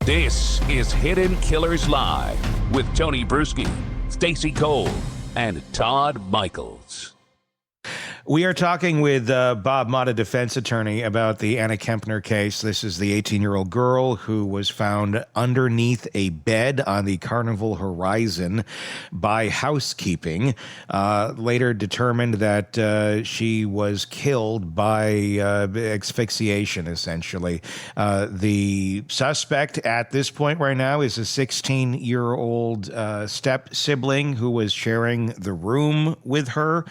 This is Hidden Killers Live with Tony Bruschi, Stacey Cole, and Todd Michaels. We are talking with Bob Motta, defense attorney, about the Anna Kepner case. This is the 18-year-old girl who was found underneath a bed on the Carnival Horizon by housekeeping. Later determined that she was killed by asphyxiation, essentially. The suspect at this point right now is a 16-year-old step-sibling who was sharing the room with her.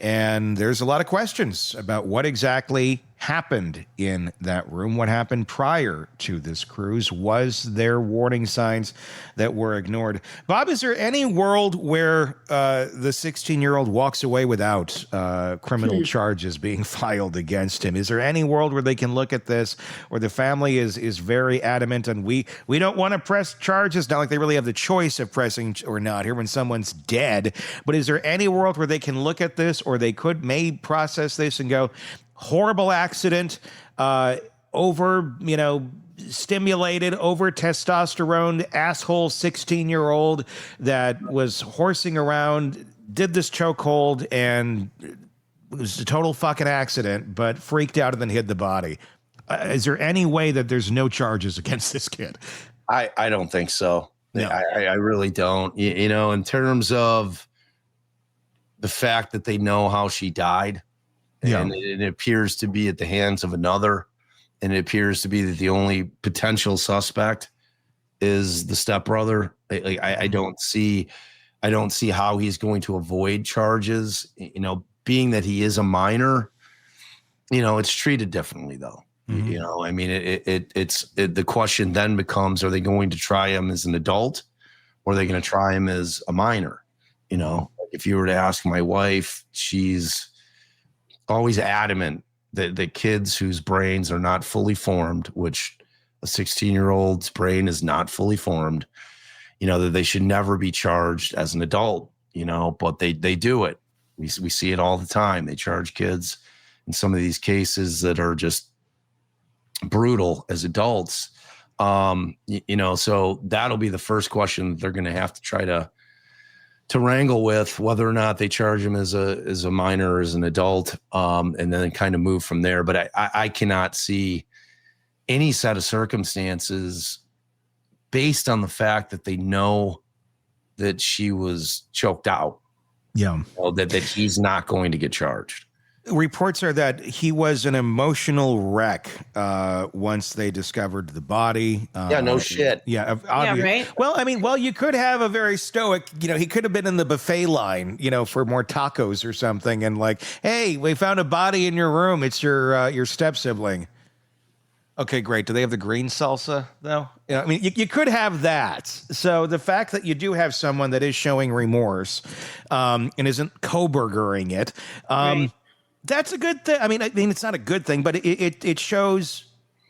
And there's a lot of questions about what exactly happened in that room, what happened prior to this cruise. Was there warning signs that were ignored? Bob, is there any world where the 16-year-old walks away without criminal charges being filed against him? Is there any world where they can look at this, where the family is very adamant and we don't want to press charges? Not like they really have the choice of pressing or not here when someone's dead. But is there any world where they can look at this, or they may process this and go, horrible accident, over stimulated, over testosterone, asshole 16-year-old that was horsing around, did this chokehold, and it was a total fucking accident, but freaked out and then hid the body? Is there any way that there's no charges against this kid? I don't think so. No. I really don't. In terms of the fact that they know how she died, and it appears to be at the hands of another, and it appears to be that the only potential suspect is the stepbrother. I don't see how he's going to avoid charges. Being that he is a minor, it's treated differently though. Mm-hmm. The question then becomes: are they going to try him as an adult, or are they going to try him as a minor? If you were to ask my wife, she's always adamant that the kids whose brains are not fully formed, which a 16-year-old's brain is not fully formed, that they should never be charged as an adult, but they do it. We see it all the time. They charge kids in some of these cases that are just brutal as adults. So that'll be the first question that they're going to have to try to wrangle with, whether or not they charge him as a minor or as an adult, and then kind of move from there. But I cannot see any set of circumstances based on the fact that they know that she was choked out. Yeah. That he's not going to get charged. Reports are that he was an emotional wreck once they discovered the body. No shit. Yeah, right. Well, you could have a very stoic, he could have been in the buffet line, for more tacos or something, and like, hey, we found a body in your room. It's your step sibling. Okay, great. Do they have the green salsa though? Yeah, you could have that. So the fact that you do have someone that is showing remorse and isn't co-burgering it. Right. That's a good thing. It's not a good thing, but it shows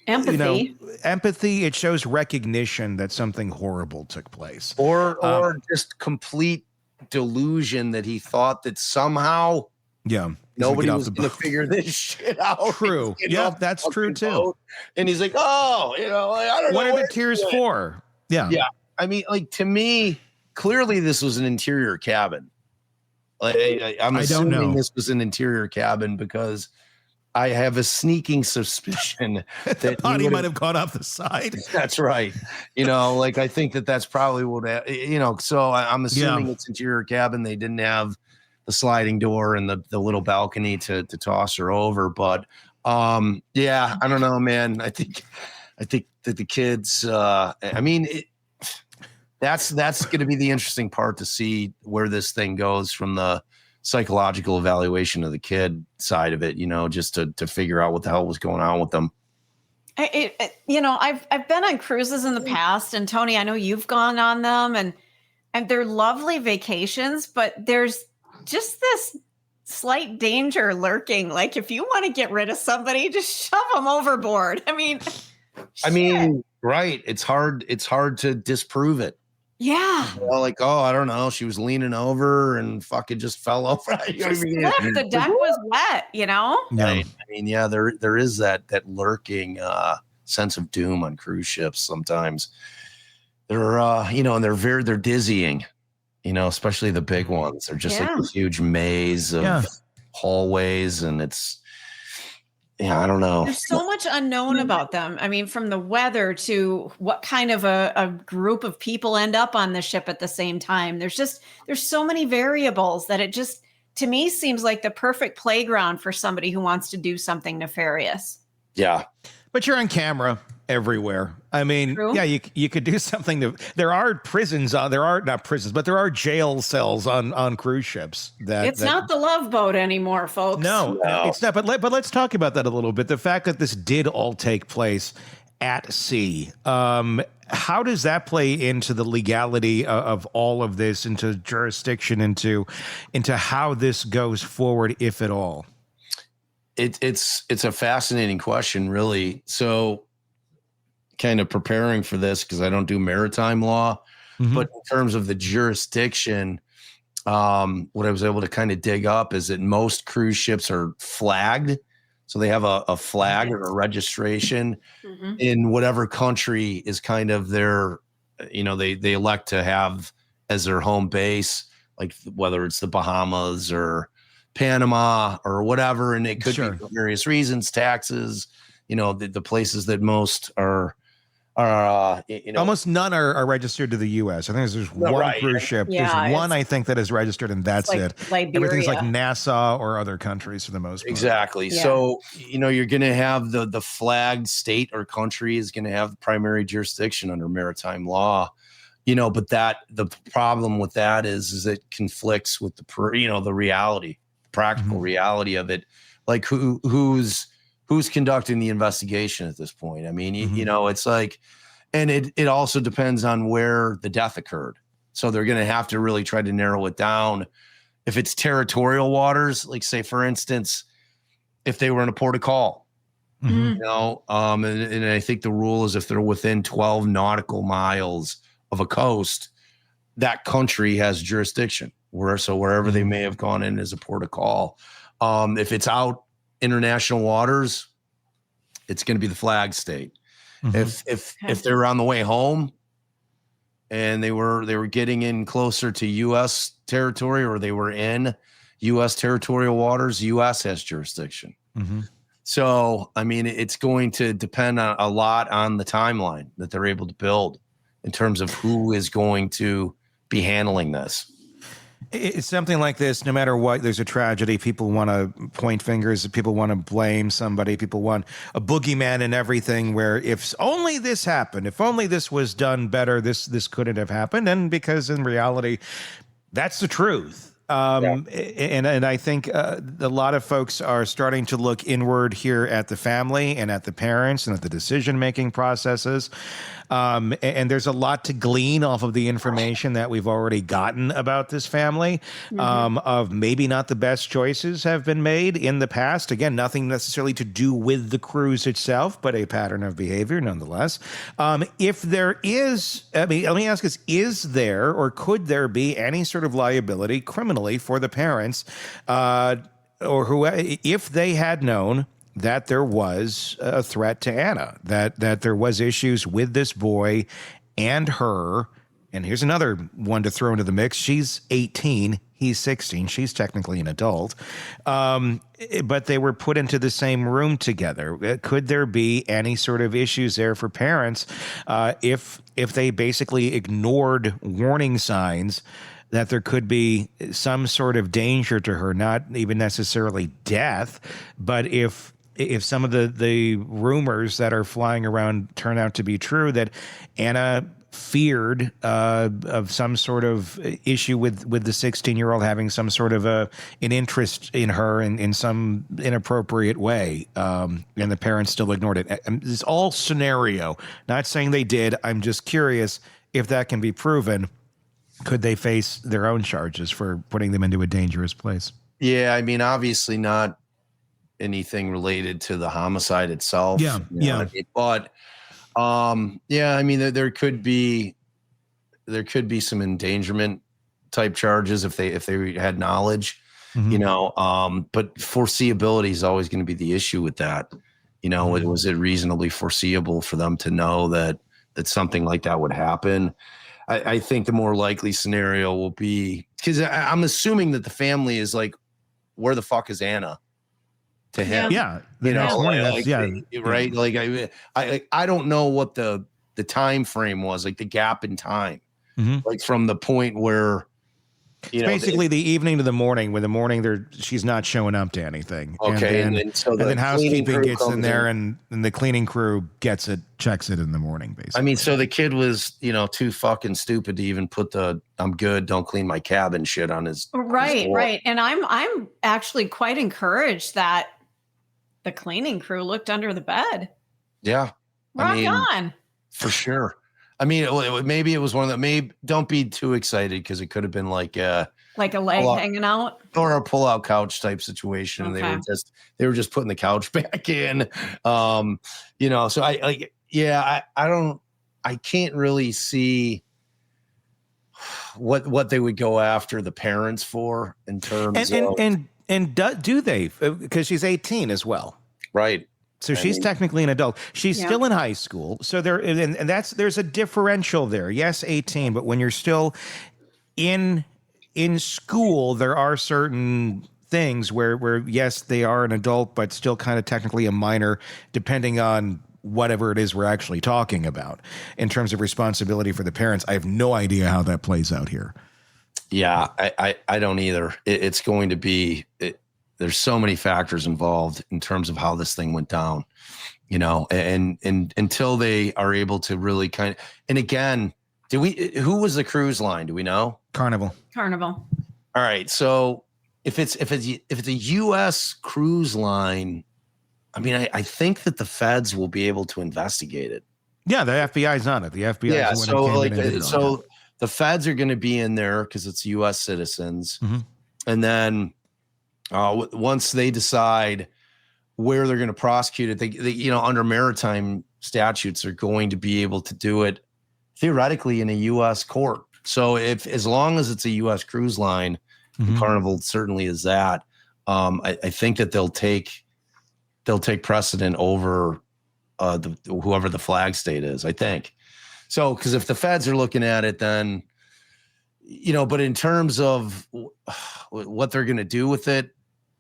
empathy. Empathy. It shows recognition that something horrible took place, or just complete delusion that he thought that somehow, nobody was going to figure this shit out. True. Yeah, that's true too. Boat. And he's like, I don't know. What are the tears for? Yeah. Yeah. To me, clearly this was an interior cabin. I'm assuming this was an interior cabin because I have a sneaking suspicion that the body might have gone off the side. That's right. I think that's probably what, so I'm assuming it's interior cabin. They didn't have the sliding door and the little balcony to toss her over. But I don't know, man. I think that the kids, that's going to be the interesting part, to see where this thing goes from the psychological evaluation of the kid side of it, just to figure out what the hell was going on with them. I've been on cruises in the past, and Tony, I know you've gone on them, and they're lovely vacations, but there's just this slight danger lurking. Like, if you want to get rid of somebody, just shove them overboard. Right. It's hard to disprove it. Yeah. I don't know. She was leaning over and fucking just fell over. The deck was wet, Yeah. There is that lurking sense of doom on cruise ships. Sometimes they're, and they're dizzying, especially the big ones. They're just like this huge maze of hallways, and it's, I don't know. There's so much unknown about them. I mean, from the weather to what kind of a group of people end up on the ship at the same time. There's so many variables that it just, to me, seems like the perfect playground for somebody who wants to do something nefarious. Yeah. But you're on camera everywhere. I mean, True. yeah, you could do something. There are prisons there are not prisons, but there are jail cells on cruise ships. It's not the Love Boat anymore, folks. No, it's not. But let's talk about that a little bit. The fact that this did all take place at sea. How does that play into the legality of all of this, into jurisdiction, into how this goes forward, if at all? It's a fascinating question, really. So, kind of preparing for this, because I don't do maritime law, but in terms of the jurisdiction, what I was able to kind of dig up is that most cruise ships are flagged. So they have a flag or a registration in whatever country is kind of their, they elect to have as their home base, like whether it's the Bahamas or Panama or whatever. And it could be for various reasons, taxes, the places that most are almost none are registered to the U.S. I think there's one cruise ship. Yeah, there's one, I think, that is registered, and that's like it. Liberia. Everything's like Nassau or other countries for the most part. Exactly. Yeah. So, you're going to have the flagged state or country is going to have primary jurisdiction under maritime law, but the problem with that is it conflicts with the reality, practical reality of it. Like who's conducting the investigation at this point? I mean, it's like, and it also depends on where the death occurred. So they're going to have to really try to narrow it down. If it's territorial waters, like say, for instance, if they were in a port of call, and I think the rule is if they're within 12 nautical miles of a coast, that country has jurisdiction. Wherever they may have gone in as a port of call. If it's out international waters, it's going to be the flag state. If they're on the way home and they were getting in closer to U.S. territory, or they were in U.S. territorial waters, U.S. has jurisdiction. So, I mean, it's going to depend a lot on the timeline that they're able to build in terms of who is going to be handling this. It's something like this. No matter what, there's a tragedy. People want to point fingers. People want to blame somebody. People want a boogeyman and everything, where if only this happened, if only this was done better, this couldn't have happened. And because in reality, that's the truth. And I think a lot of folks are starting to look inward here at the family and at the parents and at the decision-making processes. And there's a lot to glean off of the information that we've already gotten about this family, of maybe not the best choices have been made in the past. Again, nothing necessarily to do with the cruise itself, but a pattern of behavior nonetheless. If there is, let me ask this, is there or could there be any sort of liability criminally for the parents, or who, if they had known that there was a threat to Anna, that there was issues with this boy and her? And here's another one to throw into the mix. She's 18. He's 16. She's technically an adult. But they were put into the same room together. Could there be any sort of issues there for parents if they basically ignored warning signs that there could be some sort of danger to her, not even necessarily death, but if some of the rumors that are flying around turn out to be true, that Anna feared of some sort of issue with the 16-year-old having some sort of an interest in her in some inappropriate way, and the parents still ignored it. It's all scenario. Not saying they did. I'm just curious if that can be proven. Could they face their own charges for putting them into a dangerous place? Yeah, I mean, obviously not anything related to the homicide itself. Yeah, yeah. But I mean, there could be some endangerment type charges if they had knowledge, but foreseeability is always going to be the issue with that. You know, was it reasonably foreseeable for them to know that something like that would happen? I think the more likely scenario will be, because I'm assuming that the family is like, where the fuck is Anna to him? Yeah. The next morning, right. Like I don't know what the time frame was, like the gap in time, like from the point where, it's basically the evening to the morning. When the morning she's not showing up to anything. Okay, and then housekeeping gets in there, in. and the cleaning crew gets it, checks it in the morning. Basically, I mean, so the kid was, too fucking stupid to even put the "I'm good, don't clean my cabin" shit on his right. And I'm actually quite encouraged that the cleaning crew looked under the bed. Yeah, Rock on for sure. I mean, maybe it was one of the, maybe don't be too excited, because it could have been like a leg hanging out or a pull-out couch type situation. Okay. And they were just putting the couch back in. So I can't really see what they would go after the parents for in terms of do they, because she's 18 as well, right? So she's technically an adult. She's still in high school. So there's a differential there. Yes, 18, but when you're still in school, there are certain things where yes, they are an adult, but still kind of technically a minor, depending on whatever it is we're actually talking about in terms of responsibility for the parents. I have no idea how that plays out here. Yeah, I don't either. It's going to be there's so many factors involved in terms of how this thing went down, and until they are able to really and again, who was the cruise line? Do we know? Carnival. All right. So if it's a U.S. cruise line, I mean, I think that the feds will be able to investigate it. Yeah. The FBI's on it. The FBI. Yeah. So the feds are going to be in there because it's U.S. citizens. And then, once they decide where they're going to prosecute it, they under maritime statutes are going to be able to do it theoretically in a U.S. court. So as long as it's a U.S. cruise line, Carnival certainly is that. I think that they'll take precedent over whoever the flag state is. I think so, because if the feds are looking at it, then but in terms of what they're going to do with it,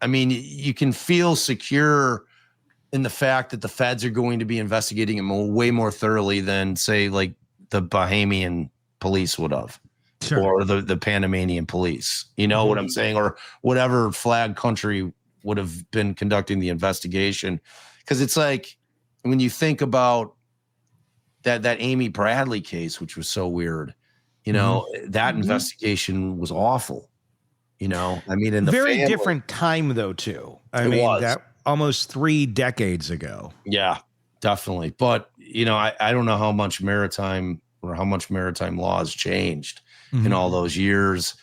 I mean, you can feel secure in the fact that the feds are going to be investigating it way more thoroughly than, say, like the Bahamian police would have, or the Panamanian police. You know what I'm saying? Or whatever flag country would have been conducting the investigation. Because it's like, when you think about that Amy Bradley case, which was so weird, that investigation was awful. I mean, in the very different time though, too. I mean, that almost 3 decades ago. Yeah, definitely. But, I don't know how much maritime law has changed in all those years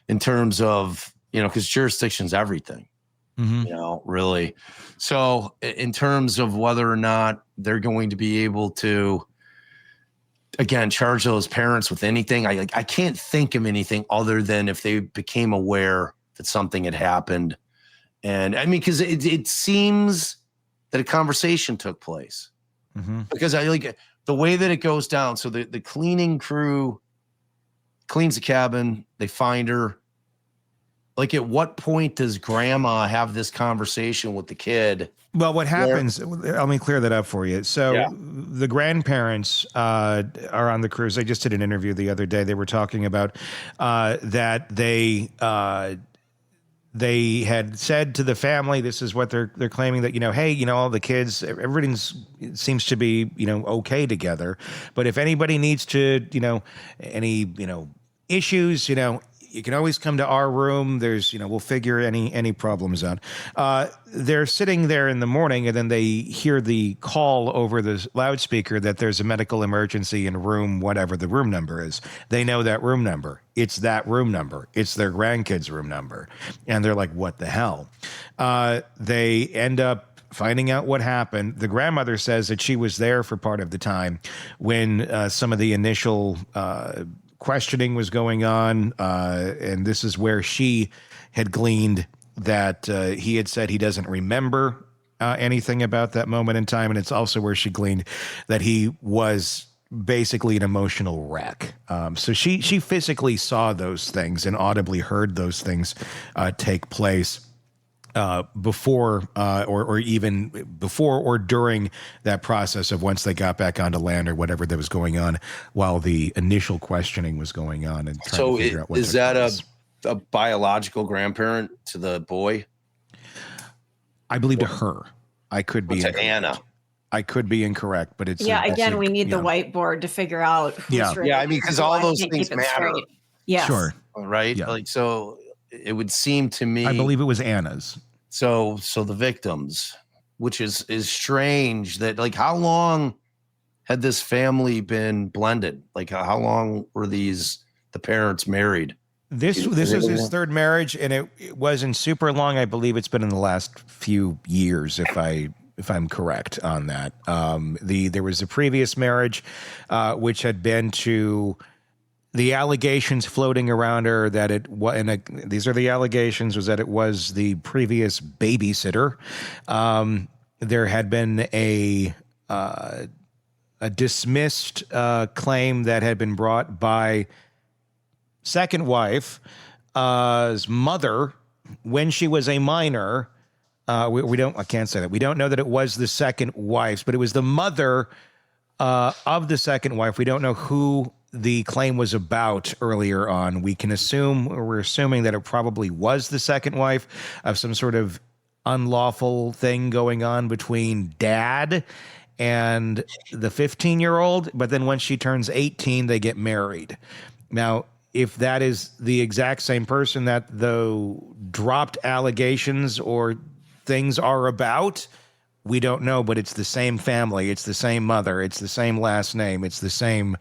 in terms of, because jurisdiction's everything, really. So in terms of whether or not they're going to be able to, again, charge those parents with anything, I can't think of anything other than if they became aware that something had happened. And I mean, because it seems that a conversation took place, because I like the way that it goes down. So the cleaning crew cleans the cabin, they find her. Like, at what point does grandma have this conversation with the kid? Well, what happens, let me clear that up for you. So the grandparents are on the cruise. I just did an interview the other day. They were talking about that they had said to the family, this is what they're claiming, that, hey, all the kids, everything seems to be, okay together. But if anybody needs to, any, issues, you can always come to our room. There's, we'll figure any problems out. They're sitting there in the morning, and then they hear the call over the loudspeaker that there's a medical emergency in room, whatever the room number is. They know that room number. It's that room number. It's their grandkids' room number. And they're like, what the hell? They end up finding out what happened. The grandmother says that she was there for part of the time when some of the initial questioning was going on, and this is where she had gleaned that he had said he doesn't remember anything about that moment in time. And it's also where she gleaned that he was basically an emotional wreck. So she physically saw those things and audibly heard those things take place before or even before or during that process of once they got back onto land or whatever that was going on while the initial questioning was going on and trying to figure out what is that a biological grandparent to the boy? I believe to her. I could be to Anna. I could be incorrect, but it's again, we need the whiteboard to figure out who's I mean, because all those things matter. Yes. Sure. Right? Yeah. Like, so it would seem to me, I believe it was Anna's. So the victims, which is strange that, like, how long had this family been blended? Like, how long were the parents married? This was his third marriage, and it wasn't super long. I believe it's been in the last few years, if I'm correct on that. There was a previous marriage, which had been to the allegations floating around her that these are the allegations, was that it was the previous babysitter. There had been a dismissed claim that had been brought by second wife's mother when she was a minor. I can't say that. We don't know that it was the second wife's, but it was the mother of the second wife. We don't know who the claim was about earlier on. We're assuming that it probably was the second wife of some sort of unlawful thing going on between dad and the 15-year-old. But then when she turns 18, they get married. Now, if that is the exact same person that the dropped allegations or things are about, we don't know, but it's the same family. It's the same mother. It's the same last name. It's the same,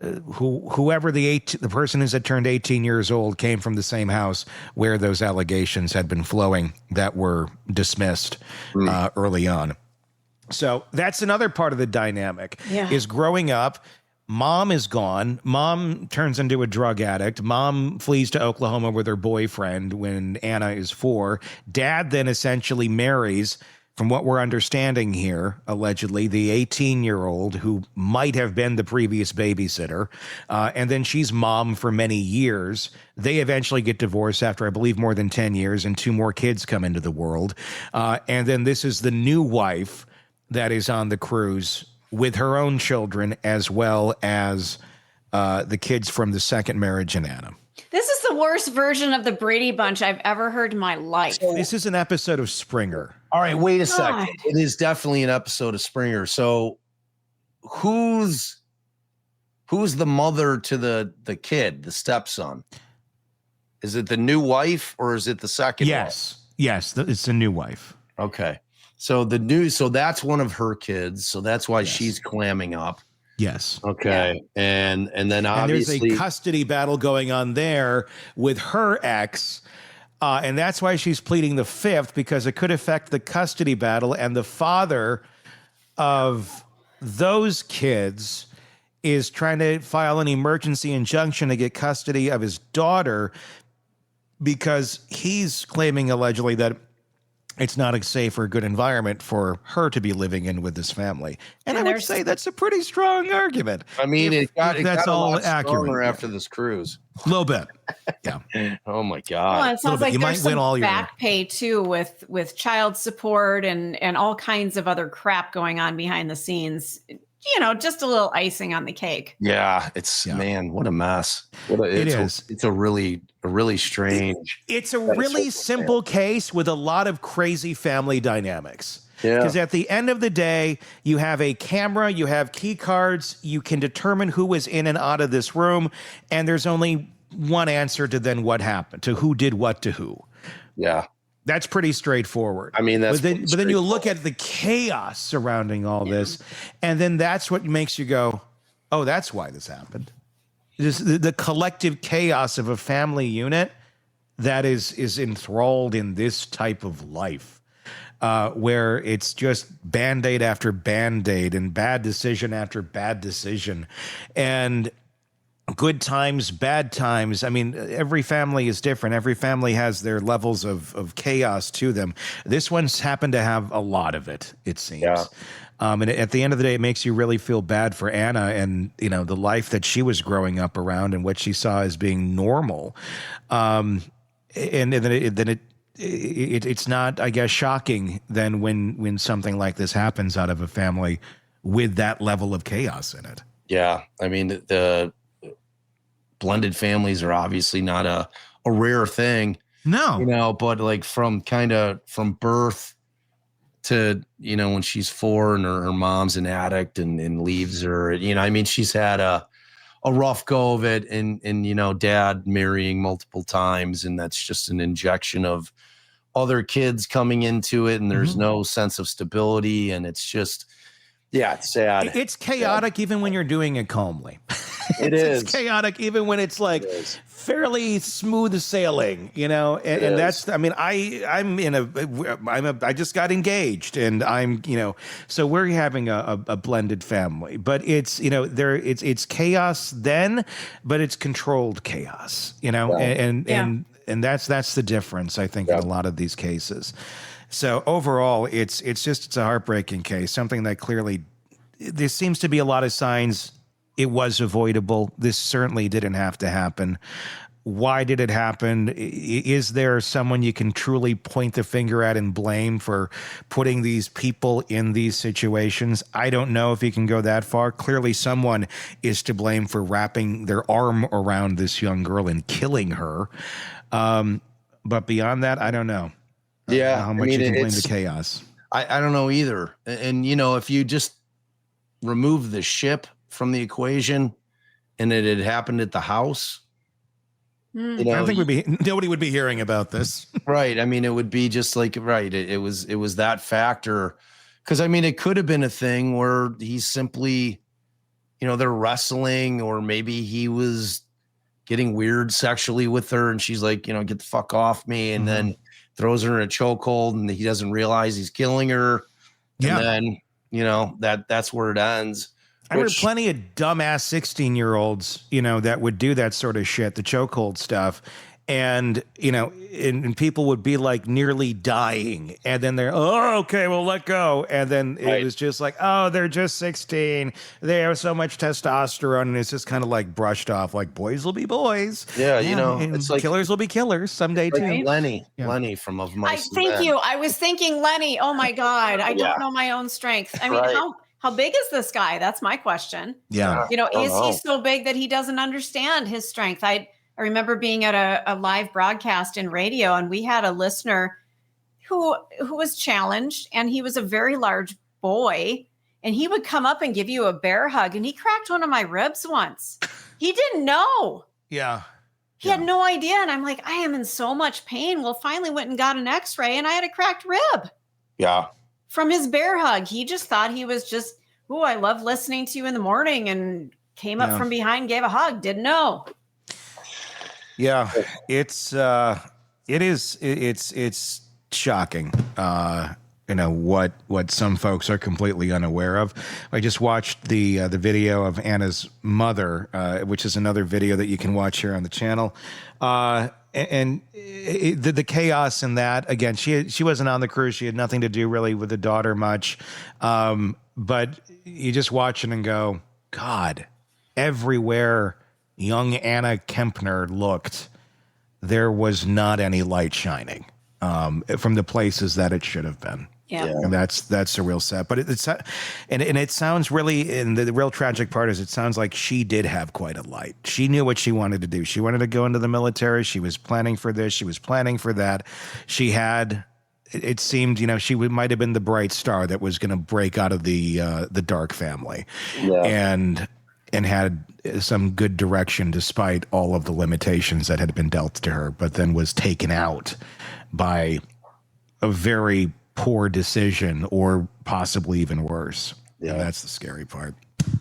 whoever the person is that turned 18 years old came from the same house where those allegations had been flowing that were dismissed early on. So that's another part of the dynamic is growing up. Mom is gone. Mom turns into a drug addict. Mom flees to Oklahoma with her boyfriend when Anna is 4. Dad then essentially marries, from what we're understanding here, allegedly, the 18-year-old who might have been the previous babysitter. And then she's mom for many years. They eventually get divorced after, I believe, more than 10 years, and 2 more kids come into the world. And then this is the new wife that is on the cruise with her own children, as well as the kids from the second marriage in Anna. This is the worst version of the Brady Bunch I've ever heard in my life. This is an episode of Springer. All right, wait a second. It is definitely an episode of Springer. So who's the mother to the kid, the stepson? Is it the new wife or is it the second wife? Yes, it's the new wife. Okay. So that's one of her kids. So that's why she's clamming up. Yes. Okay. Yeah. And then obviously there's a custody battle going on there with her ex. And that's why she's pleading the fifth, because it could affect the custody battle. And the father of those kids is trying to file an emergency injunction to get custody of his daughter because he's claiming allegedly that it's not a safe or good environment for her to be living in with this family. And I would say that's a pretty strong argument. I mean, it got all a lot accurate after this cruise. A little bit. Yeah. Oh my God. Well, it sounds like there's some back pay too with child support and all kinds of other crap going on behind the scenes. You know, just a little icing on the cake. Yeah, man, what a mess. It's a really strange. It's a really simple case with a lot of crazy family dynamics. Yeah. Because at the end of the day, you have a camera, you have key cards, you can determine who was in and out of this room, and there's only one answer to then what happened, to who did what to who. Yeah. That's pretty straightforward. I mean, but then you look at the chaos surrounding all this, and then that's what makes you go, oh, that's why this happened. The collective chaos of a family unit that is enthralled in this type of life, where it's just Band-Aid after Band-Aid and bad decision after bad decision. And good times, bad times. I mean, every family is different. Every family has their levels of chaos to them. This one's happened to have a lot of it, it seems. Yeah. And at the end of the day, it makes you really feel bad for Anna and, you know, the life that she was growing up around and what she saw as being normal. And then it's not, I guess, shocking then when something like this happens out of a family with that level of chaos in it. Yeah. I mean, the blended families are obviously not a rare thing. No. You know, but like from birth to, you know, when she's 4 and her mom's an addict and leaves her, you know, I mean, she's had a rough go of it and, you know, dad marrying multiple times. And that's just an injection of other kids coming into it. And there's no sense of stability. And it's just, yeah, it's sad. It's chaotic even when you're doing it calmly. It's chaotic even when it's like fairly smooth sailing, you know. And that's, I mean, I just got engaged, and I'm, you know, so we're having a blended family, but it's, you know, it's chaos then, but it's controlled chaos, you know, and that's the difference, I think, in a lot of these cases. So overall, it's a heartbreaking case, something that clearly there seems to be a lot of signs it was avoidable. This certainly didn't have to happen. Why did it happen? Is there someone you can truly point the finger at and blame for putting these people in these situations? I don't know if you can go that far. Clearly, someone is to blame for wrapping their arm around this young girl and killing her. But beyond that, I don't know. Yeah. How much you can blame the chaos. I don't know either. And, you know, if you just remove the ship from the equation and it had happened at the house, you know, I don't think nobody would be hearing about this. Right. I mean, it would be just like, right. It was that factor. Cause I mean, it could have been a thing where he's simply, you know, they're wrestling, or maybe he was getting weird sexually with her and she's like, you know, get the fuck off me. And then throws her in a chokehold and he doesn't realize he's killing her. Yeah. And then, you know, that's where it ends. I heard plenty of dumbass 16-year-olds, you know, that would do that sort of shit, the chokehold stuff. And, you know, and people would be like nearly dying. And then they're, oh, okay, well, let go. And then it was just like, oh, they're just 16. They have so much testosterone. And it's just kind of like brushed off, like boys will be boys. Yeah, you know, it's like killers will be killers someday too. Lenny from Of Mice. Thank you. I was thinking Lenny. Oh my God. I don't know my own strength. I mean, how big is this guy? That's my question. Yeah. You know, is he so big that he doesn't understand his strength? I remember being at a live broadcast in radio, and we had a listener who was challenged, and he was a very large boy, and he would come up and give you a bear hug, and he cracked one of my ribs once. He didn't know. Yeah. He had no idea. And I'm like, I am in so much pain. Well, finally went and got an x-ray, and I had a cracked rib. Yeah. From his bear hug. He just thought he was just, oh, I love listening to you in the morning, and came up from behind, gave a hug. Didn't know. Yeah, it's shocking. You know what some folks are completely unaware of. I just watched the video of Anna's mother, which is another video that you can watch here on the channel. And the chaos in that, again, she wasn't on the cruise. She had nothing to do really with the daughter much. But you just watch it and go, God, everywhere young Anna Kepner looked, there was not any light shining from the places that it should have been. Yeah. And that's the real sad. But it sounds really, and the real tragic part is it sounds like she did have quite a light. She knew what she wanted to do. She wanted to go into the military. She was planning for this. She was planning for that. She had, it seemed, you know, she might have been the bright star that was going to break out of the dark family. Yeah. And had some good direction despite all of the limitations that had been dealt to her, but then was taken out by a very poor decision, or possibly even worse. Yeah, and that's the scary part.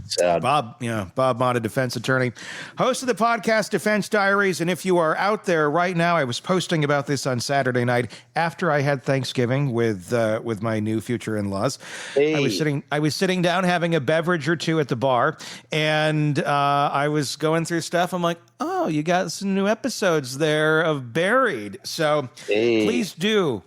Sad. Bob Motta, defense attorney, host of the podcast Defense Diaries. And if you are out there right now, I was posting about this on Saturday night after I had Thanksgiving with my new future in-laws. Hey. I was sitting down having a beverage or two at the bar, and I was going through stuff. I'm like, oh, you got some new episodes there of Buried. So please do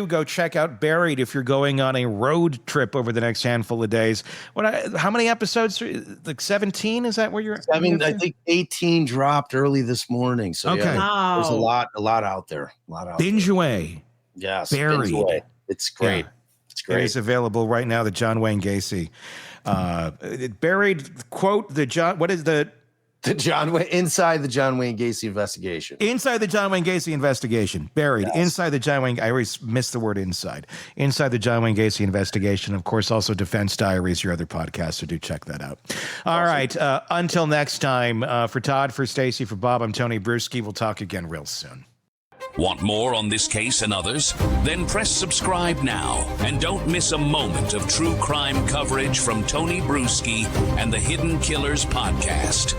go check out Buried if you're going on a road trip over the next handful of days. How many episodes? Like 17? Is that where you're? I mean, I think 18 dropped early this morning. So okay. Wow. There's a lot out there. Binge away. Yes. Buried. Binge away. It's great. Yeah. It's great. It is available right now. The John Wayne Gacy. Buried, quote, Inside the John Wayne Gacy investigation. Inside the John Wayne Gacy investigation. Buried. Yes. Inside the John Wayne. I always miss the word inside. Inside the John Wayne Gacy investigation. Of course, also Defense Diaries, your other podcast. So do check that out. All right. Until next time, for Todd, for Stacy, for Bob, I'm Tony Bruschi. We'll talk again real soon. Want more on this case and others? Then press subscribe now and don't miss a moment of true crime coverage from Tony Bruschi and the Hidden Killers podcast.